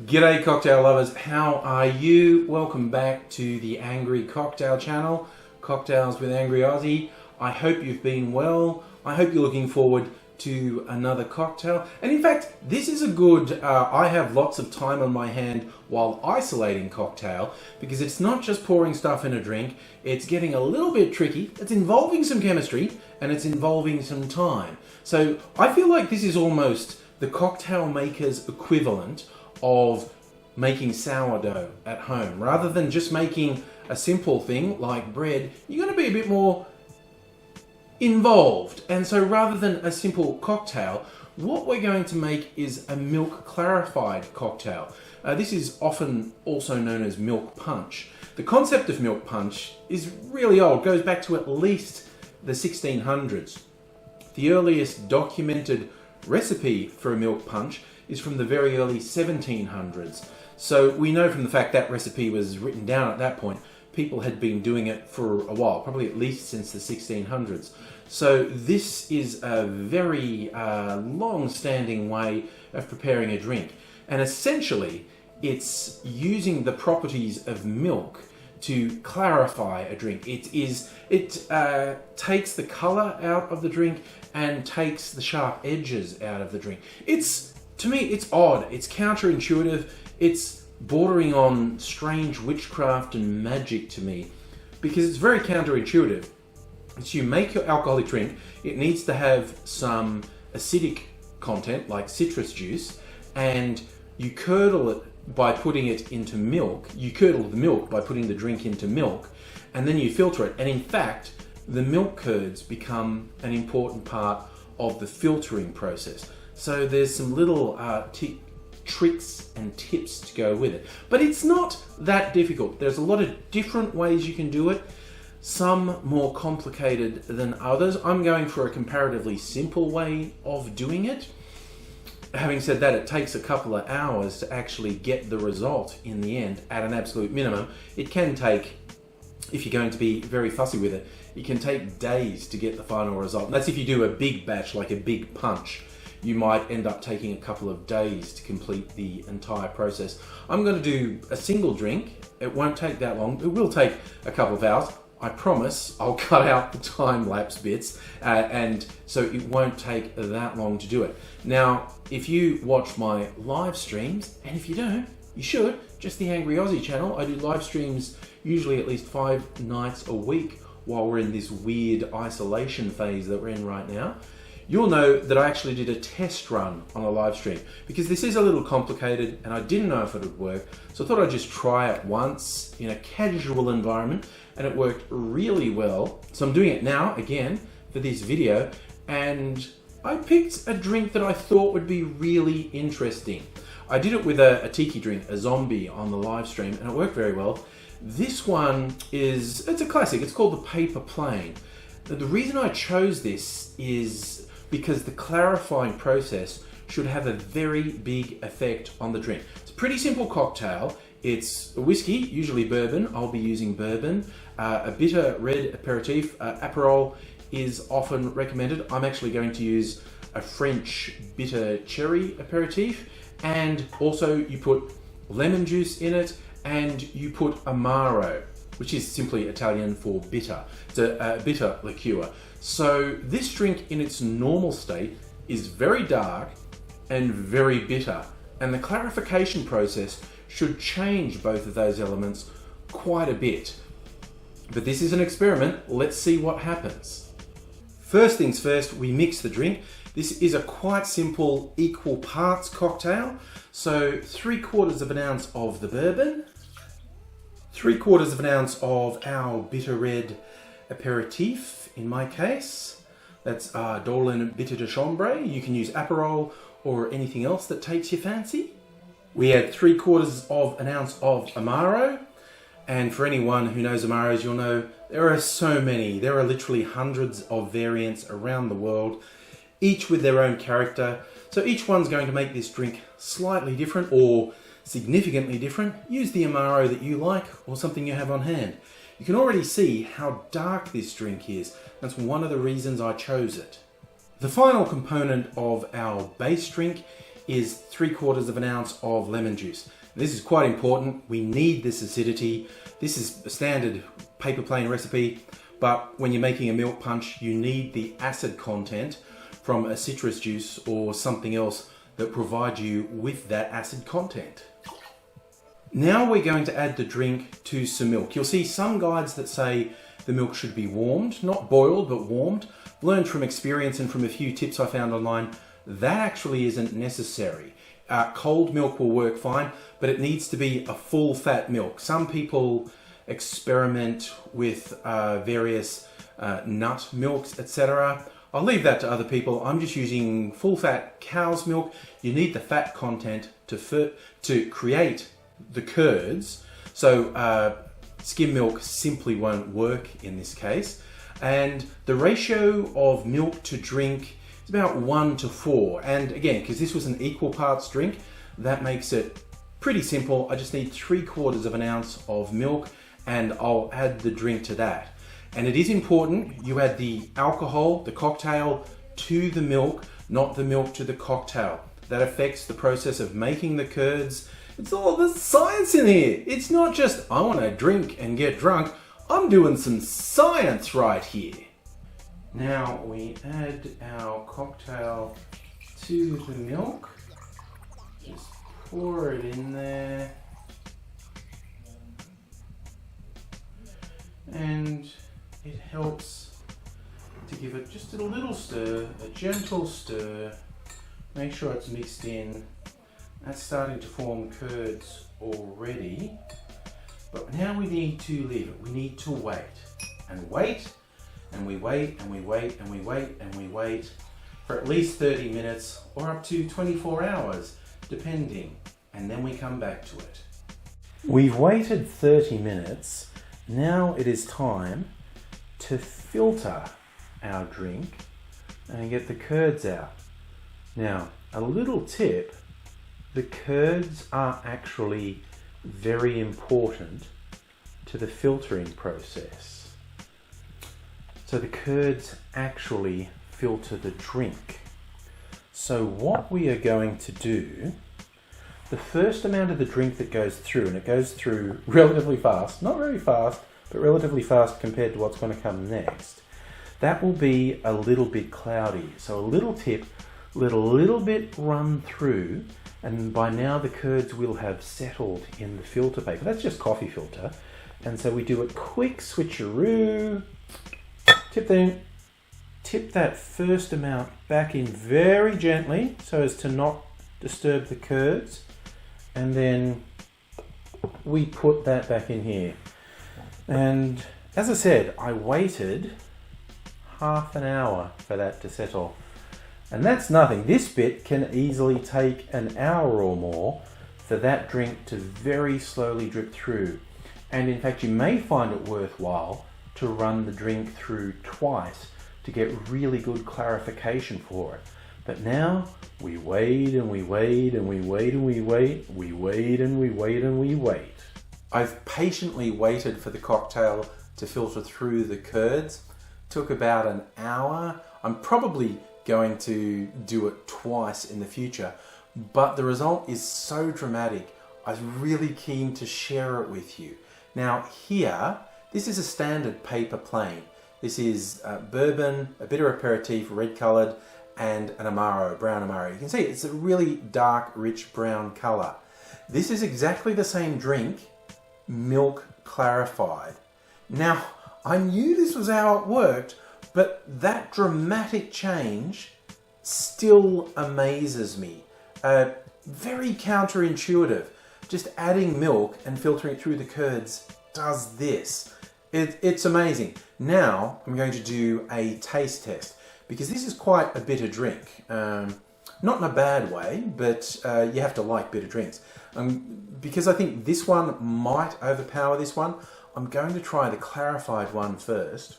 G'day cocktail lovers, how are you? Welcome back to the Angry Cocktail channel, Cocktails with Angry Aussie. I hope you've been well. I hope you're looking forward to another cocktail. And in fact, this is a good, I have lots of time on my hand while isolating cocktail, because it's not just pouring stuff in a drink, it's getting a little bit tricky, it's involving some chemistry, and it's involving some time. So I feel like this is almost the cocktail maker's equivalent of making sourdough at home. Rather than just making a simple thing like bread, you're going to be a bit more involved. And so rather than a simple cocktail, what we're going to make is a milk clarified cocktail. This is often also known as milk punch. The concept of milk punch is really old, goes back to at least the 1600s. The earliest documented recipe for a milk punch is from the very early 1700s. So we know from the fact that recipe was written down at that point, people had been doing it for a while, probably at least since the 1600s. So this is a very long-standing way of preparing a drink. And essentially, it's using the properties of milk to clarify a drink. It takes the color out of the drink and takes the sharp edges out of the drink. To me, it's odd, it's counterintuitive, it's bordering on strange witchcraft and magic to me, because it's very counterintuitive. So you make your alcoholic drink, it needs to have some acidic content, like citrus juice, and you curdle it by putting it into milk. You curdle the milk by putting the drink into milk, and then you filter it. And in fact, the milk curds become an important part of the filtering process. So there's some little tricks and tips to go with it. But it's not that difficult. There's a lot of different ways you can do it, some more complicated than others. I'm going for a comparatively simple way of doing it. Having said that, it takes a couple of hours to actually get the result in the end at an absolute minimum. It can take, if you're going to be very fussy with it, it can take days to get the final result. And that's if you do a big batch, like a big punch. You might end up taking a couple of days to complete the entire process. I'm going to do a single drink. It won't take that long. It will take a couple of hours. I promise I'll cut out the time-lapse bits, and so it won't take that long to do it. Now, if you watch my live streams, and if you don't, you should, just the Angry Aussie channel. I do live streams usually at least 5 nights a week while we're in this weird isolation phase that we're in right now. You'll know that I actually did a test run on a live stream, because this is a little complicated and I didn't know if it would work. So I thought I'd just try it once in a casual environment, and it worked really well. So I'm doing it now again for this video, and I picked a drink that I thought would be really interesting. I did it with a tiki drink, a zombie, on the live stream, and it worked very well. This one it's a classic. It's called the Paper Plane. The reason I chose this is because the clarifying process should have a very big effect on the drink. It's a pretty simple cocktail. It's a whiskey, usually bourbon. I'll be using bourbon. A bitter red aperitif, Aperol, is often recommended. I'm actually going to use a French bitter cherry aperitif, and also you put lemon juice in it, and you put Amaro, which is simply Italian for bitter. It's a bitter liqueur. So this drink in its normal state is very dark and very bitter, and the clarification process should change both of those elements quite a bit. But this is an experiment. Let's see what happens. First things first, we mix the drink. This is a quite simple equal parts cocktail. So 3/4 of an ounce of the bourbon, 3/4 of an ounce of our bitter red aperitif, in my case. That's Dolin Bitter de Chambre. You can use Aperol or anything else that takes your fancy. We add 3/4 of an ounce of Amaro. And for anyone who knows Amaros, you'll know there are so many. There are literally hundreds of variants around the world, each with their own character. So each one's going to make this drink slightly different or significantly different. Use the Amaro that you like or something you have on hand. You can already see how dark this drink is. That's one of the reasons I chose it. The final component of our base drink is 3/4 of an ounce of lemon juice. This is quite important. We need this acidity. This is a standard paper plane recipe, but when you're making a milk punch, you need the acid content from a citrus juice or something else that provides you with that acid content. Now we're going to add the drink to some milk. You'll see some guides that say the milk should be warmed, not boiled, but warmed. Learned from experience and from a few tips I found online, that actually isn't necessary. Cold milk will work fine, but it needs to be a full fat milk. Some people experiment with various nut milks, etc. I'll leave that to other people. I'm just using full fat cow's milk. You need the fat content to create the curds. So skim milk simply won't work in this case. And the ratio of milk to drink is about 1:4. And again, because this was an equal parts drink, that makes it pretty simple. I just need 3/4 of an ounce of milk and I'll add the drink to that. And it is important you add the alcohol, the cocktail, to the milk, not the milk to the cocktail. That affects the process of making the curds. It's all the science in here. It's not just, I want to drink and get drunk. I'm doing some science right here. Now we add our cocktail to the milk. Just pour it in there. And it helps to give it just a little stir, a gentle stir. Make sure it's mixed in. That's starting to form curds already. But now we need to leave it. We need to wait. And wait, and we wait, and we wait, and we wait, and we wait for at least 30 minutes or up to 24 hours, depending. And then we come back to it. We've waited 30 minutes. Now it is time to filter our drink and get the curds out. Now, a little tip, the curds are actually very important to the filtering process. So the curds actually filter the drink. So what we are going to do, the first amount of the drink that goes through, and it goes through relatively fast, not very fast, but relatively fast compared to what's going to come next, that will be a little bit cloudy. So a little tip, let a little bit run through, and by now the curds will have settled in the filter paper. That's just coffee filter. And so we do a quick switcheroo, tip that first amount back in very gently so as to not disturb the curds. And then we put that back in here. And as I said, I waited half an hour for that to settle. And that's nothing. This bit can easily take an hour or more for that drink to very slowly drip through. And in fact, you may find it worthwhile to run the drink through twice to get really good clarification for it. But now we wait and we wait and we wait and we wait, we wait and we wait and we wait. I've patiently waited for the cocktail to filter through the curds. Took about an hour. I'm probably going to do it twice in the future, but the result is so dramatic. I was really keen to share it with you. Now here, this is a standard paper plane. This is bourbon, a bitter aperitif, red coloured, and an Amaro, brown Amaro. You can see it's a really dark, rich brown colour. This is exactly the same drink, milk clarified. Now, I knew this was how it worked, but that dramatic change still amazes me. Very counterintuitive. Just adding milk and filtering it through the curds does this. It's amazing. Now I'm going to do a taste test because this is quite a bitter drink. Not in a bad way, but you have to like bitter drinks. Because I think this one might overpower this one, I'm going to try the clarified one first.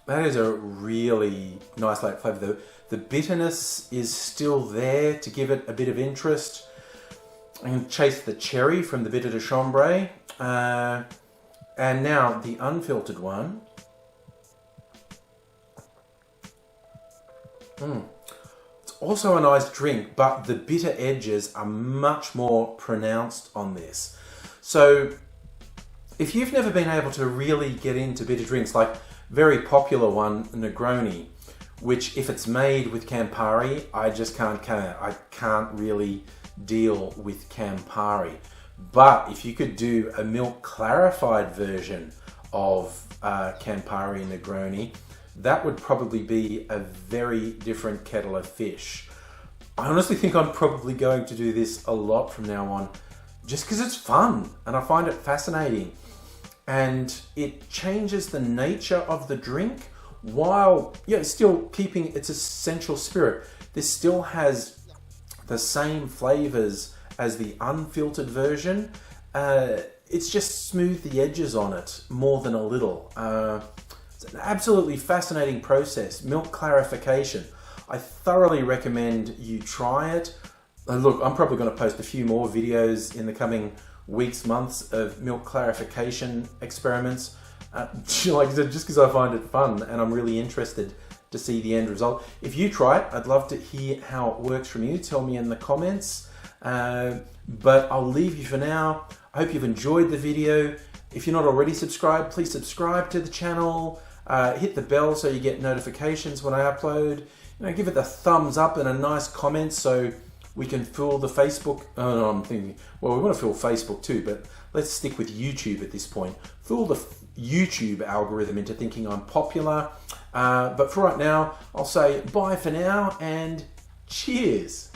That is a really nice light flavour. The bitterness is still there to give it a bit of interest. I'm going to chase the cherry from the bitter de Chambray. And now the unfiltered one. It's also a nice drink, but the bitter edges are much more pronounced on this. So if you've never been able to really get into bitter drinks, like very popular one, Negroni, which if it's made with Campari, I just can't really deal with Campari. But if you could do a milk clarified version of Campari Negroni, that would probably be a very different kettle of fish. I honestly think I'm probably going to do this a lot from now on, just because it's fun and I find it fascinating. And it changes the nature of the drink while still keeping its essential spirit. This still has the same flavors as the unfiltered version. It's just smoothed the edges on it more than a little. It's an absolutely fascinating process, milk clarification. I thoroughly recommend you try it. Look, I'm probably going to post a few more videos in the coming weeks, months of milk clarification experiments. Like I said, just because I find it fun and I'm really interested to see the end result. If you try it, I'd love to hear how it works from you. Tell me in the comments. But I'll leave you for now. I hope you've enjoyed the video. If you're not already subscribed, please subscribe to the channel. Hit the bell so you get notifications when I upload. Give it a thumbs up and a nice comment so we can fool the Facebook. Oh no, I'm thinking, well, we want to fool Facebook too, but let's stick with YouTube at this point. Fool the YouTube algorithm into thinking I'm popular. But for right now, I'll say bye for now and cheers.